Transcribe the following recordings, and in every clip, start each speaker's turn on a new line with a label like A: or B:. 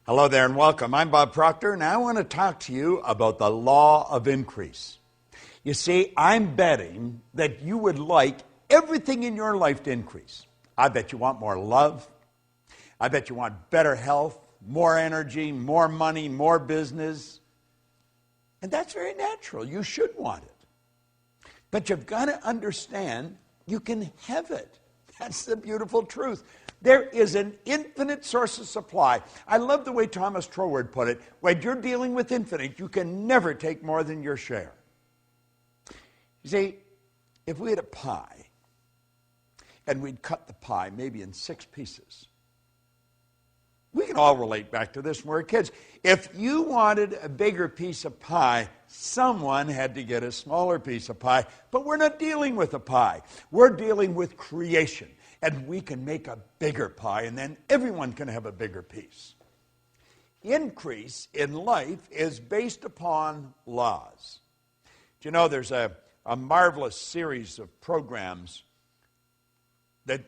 A: Hello there and welcome. I'm Bob Proctor, and I want to talk to you about the law of increase. You see, I'm betting that you would like everything in your life to increase. I bet you want more love. I bet you want better health, more energy, more money, more business. And that's very natural. You should want it. But you've got to understand you can have it. That's the beautiful truth. There is an infinite source of supply. I love the way Thomas Troward put it. When you're dealing with infinite, you can never take more than your share. You see, if we had a pie, and we'd cut the pie maybe in 6 pieces, we can all relate back to this when we were kids. If you wanted a bigger piece of pie, someone had to get a smaller piece of pie. But we're not dealing with a pie. We're dealing with creation. And we can make a bigger pie, and then everyone can have a bigger piece. Increase in life is based upon laws. Do you know there's a marvelous series of programs that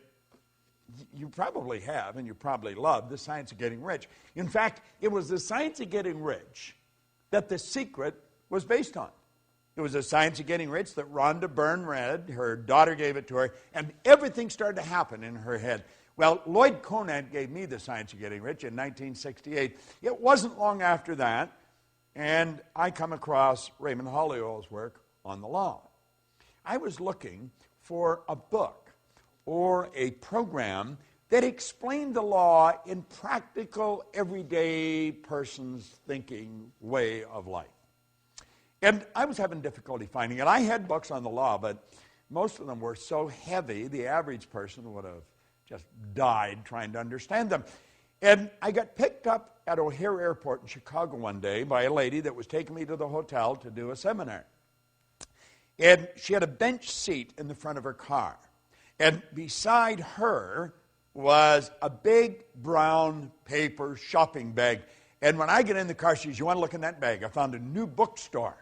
A: you probably have and you probably love, The Science of Getting Rich. In fact, it was The Science of Getting Rich that The Secret was based on. It was The Science of Getting Rich that Rhonda Byrne read. Her daughter gave it to her, and everything started to happen in her head. Well, Lloyd Conant gave me The Science of Getting Rich in 1968. It wasn't long after that, and I come across Raymond Holliwell's work on the law. I was looking for a book or a program that explained the law in practical, everyday person's thinking way of life. And I was having difficulty finding it. I had books on the law, but most of them were so heavy, the average person would have just died trying to understand them. And I got picked up at O'Hare Airport in Chicago one day by a lady that was taking me to the hotel to do a seminar. And she had a bench seat in the front of her car. And beside her was a big brown paper shopping bag. And when I get in the car, she says, "You want to look in that bag? I found a new bookstore."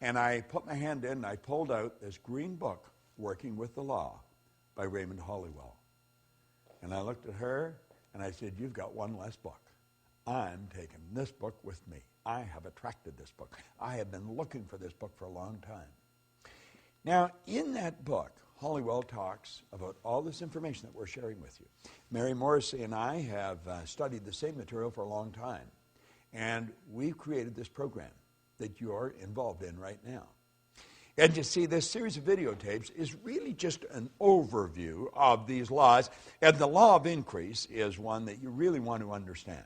A: And I put my hand in and I pulled out this green book, Working with the Law, by Raymond Holliwell. And I looked at her and I said, "You've got one less book. I'm taking this book with me. I have attracted this book. I have been looking for this book for a long time." Now, in that book, Holliwell talks about all this information that we're sharing with you. Mary Morrissey and I have studied the same material for a long time. And we've created this program that you're involved in right now. And you see, this series of videotapes is really just an overview of these laws. And the law of increase is one that you really want to understand.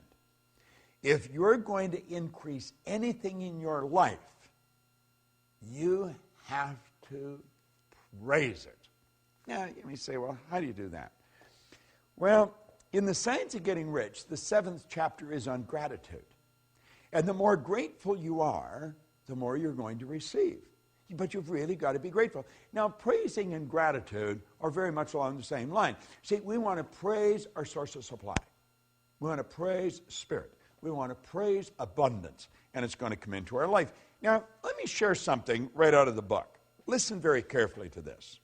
A: If you're going to increase anything in your life, you have to praise it. Now, you may say, well, how do you do that? Well, in The Science of Getting Rich, the 7th chapter is on gratitude. And the more grateful you are, the more you're going to receive. But you've really got to be grateful. Now, praising and gratitude are very much along the same line. See, we want to praise our source of supply. We want to praise Spirit. We want to praise abundance. And it's going to come into our life. Now, let me share something right out of the book. Listen very carefully to this.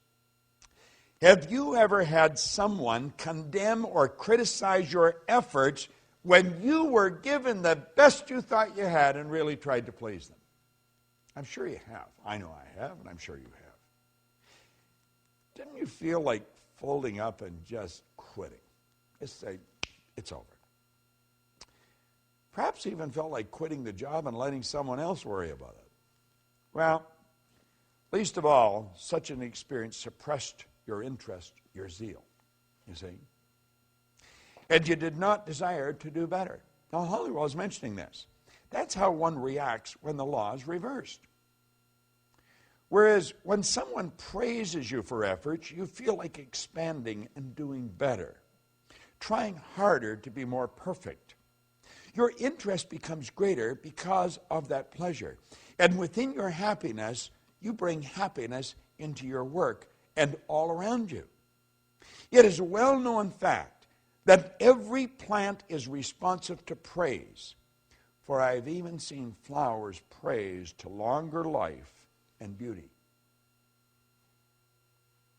A: Have you ever had someone condemn or criticize your efforts when you were given the best you thought you had and really tried to please them? I'm sure you have. I know I have, and I'm sure you have. Didn't you feel like folding up and just quitting? Just say, it's over. Perhaps even felt like quitting the job and letting someone else worry about it. Well, least of all, such an experience suppressed your interest, your zeal, you see. And you did not desire to do better. Now, Holliwell is mentioning this. That's how one reacts when the law is reversed. Whereas when someone praises you for efforts, you feel like expanding and doing better, trying harder to be more perfect. Your interest becomes greater because of that pleasure. And within your happiness, you bring happiness into your work and all around you. It is a well-known fact that every plant is responsive to praise. For I have even seen flowers praised to longer life and beauty.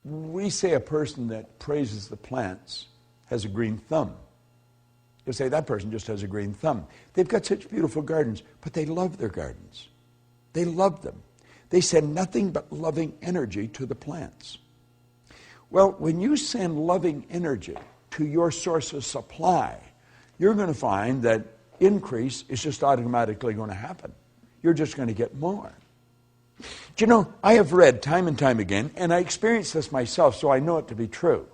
A: We say a person that praises the plants has a green thumb. You'll say, that person just has a green thumb. They've got such beautiful gardens, but they love their gardens. They love them. They send nothing but loving energy to the plants. Well, when you send loving energy to your source of supply, you're going to find that increase is just automatically going to happen. You're just going to get more. Do you know, I have read time and time again, and I experienced this myself, so I know it to be true,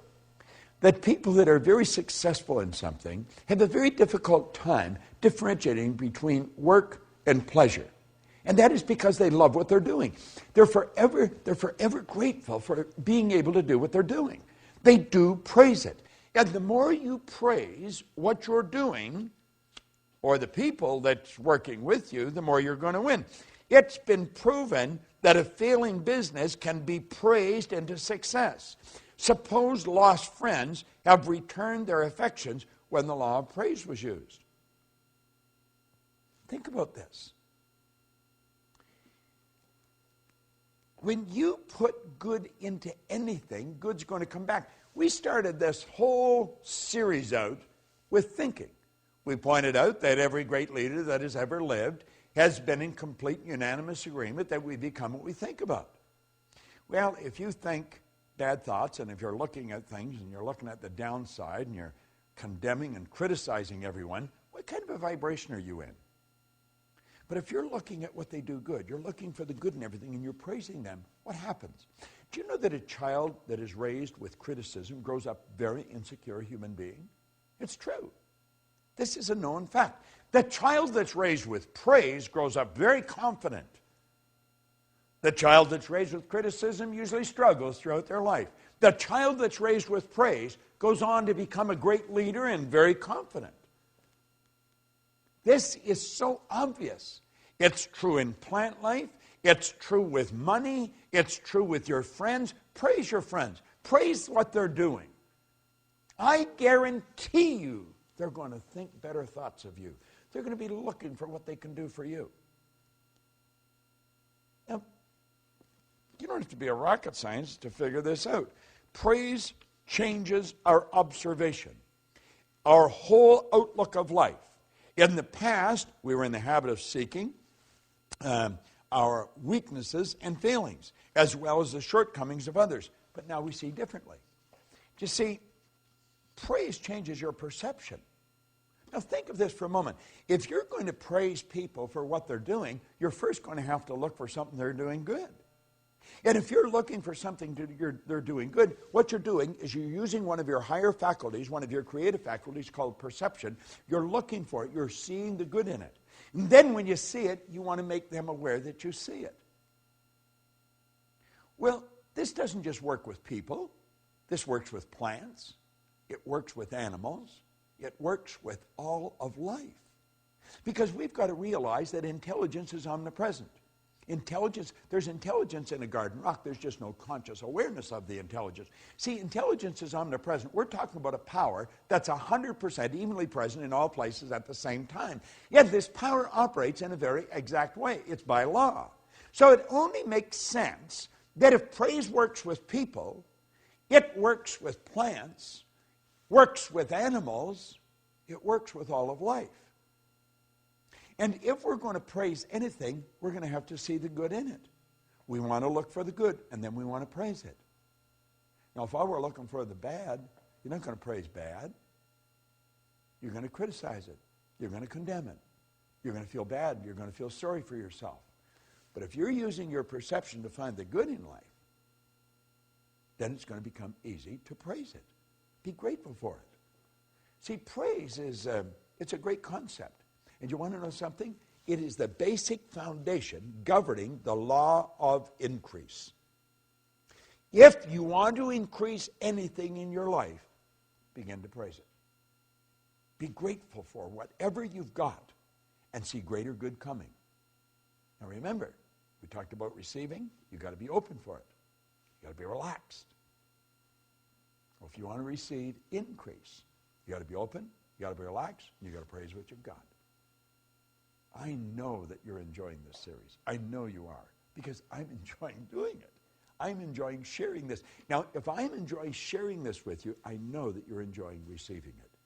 A: that people that are very successful in something have a very difficult time differentiating between work and pleasure. And that is because they love what they're doing. They're forever grateful for being able to do what they're doing. They do praise it. And the more you praise what you're doing, or the people that's working with you, the more you're going to win. It's been proven that a failing business can be praised into success. Suppose lost friends have returned their affections when the law of praise was used. Think about this. When you put good into anything, good's going to come back. We started this whole series out with thinking. We pointed out that every great leader that has ever lived has been in complete unanimous agreement that we become what we think about. Well, if you think bad thoughts, and if you're looking at things and you're looking at the downside and you're condemning and criticizing everyone, what kind of a vibration are you in? But if you're looking at what they do good, you're looking for the good in everything and you're praising them, what happens? Do you know that a child that is raised with criticism grows up very insecure human being? It's true. This is a known fact. The child that's raised with praise grows up very confident. The child that's raised with criticism usually struggles throughout their life. The child that's raised with praise goes on to become a great leader and very confident. This is so obvious. It's true in plant life. It's true with money. It's true with your friends. Praise your friends. Praise what they're doing. I guarantee you they're going to think better thoughts of you. They're going to be looking for what they can do for you. Now, you don't have to be a rocket scientist to figure this out. Praise changes our observation, our whole outlook of life. In the past, we were in the habit of seeking our weaknesses and failings, as well as the shortcomings of others. But now we see differently. You see, praise changes your perception. Now think of this for a moment. If you're going to praise people for what they're doing, you're first going to have to look for something they're doing good. And if you're looking for something they're doing good, what you're doing is you're using one of your higher faculties, one of your creative faculties called perception. You're looking for it. You're seeing the good in it. And then when you see it, you want to make them aware that you see it. Well, this doesn't just work with people. This works with plants. It works with animals. It works with all of life. Because we've got to realize that intelligence is omnipresent. There's intelligence in a garden rock. There's just no conscious awareness of the intelligence. See, intelligence is omnipresent. We're talking about a power that's 100% evenly present in all places at the same time. Yet this power operates in a very exact way. It's by law. So it only makes sense that if praise works with people, it works with plants, works with animals, it works with all of life. And if we're going to praise anything, we're going to have to see the good in it. We want to look for the good, and then we want to praise it. Now, if all we're looking for the bad, you're not going to praise bad. You're going to criticize it. You're going to condemn it. You're going to feel bad. You're going to feel sorry for yourself. But if you're using your perception to find the good in life, then it's going to become easy to praise it. Be grateful for it. See, praise is it's a great concept. And you want to know something? It is the basic foundation governing the law of increase. If you want to increase anything in your life, begin to praise it. Be grateful for whatever you've got and see greater good coming. Now remember, we talked about receiving. You've got to be open for it. You've got to be relaxed. Well, if you want to receive increase, you've got to be open, you've got to be relaxed, and you've got to praise what you've got. I know that you're enjoying this series. I know you are, because I'm enjoying doing it. I'm enjoying sharing this. Now, if I'm enjoying sharing this with you, I know that you're enjoying receiving it.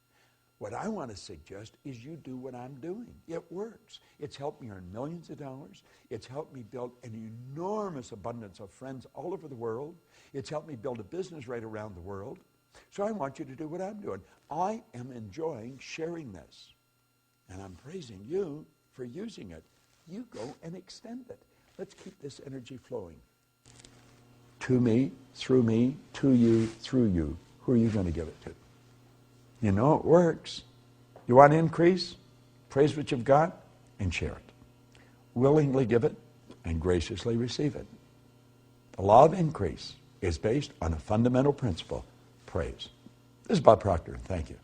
A: What I want to suggest is you do what I'm doing. It works. It's helped me earn millions of dollars. It's helped me build an enormous abundance of friends all over the world. It's helped me build a business right around the world. So I want you to do what I'm doing. I am enjoying sharing this. And I'm praising you for using it. You go and extend it. Let's keep this energy flowing. To me, to you, through you. Who are you going to give it to? You know it works. You want to increase? Praise what you've got and share it. Willingly give it and graciously receive it. The law of increase is based on a fundamental principle, praise. This is Bob Proctor, and thank you.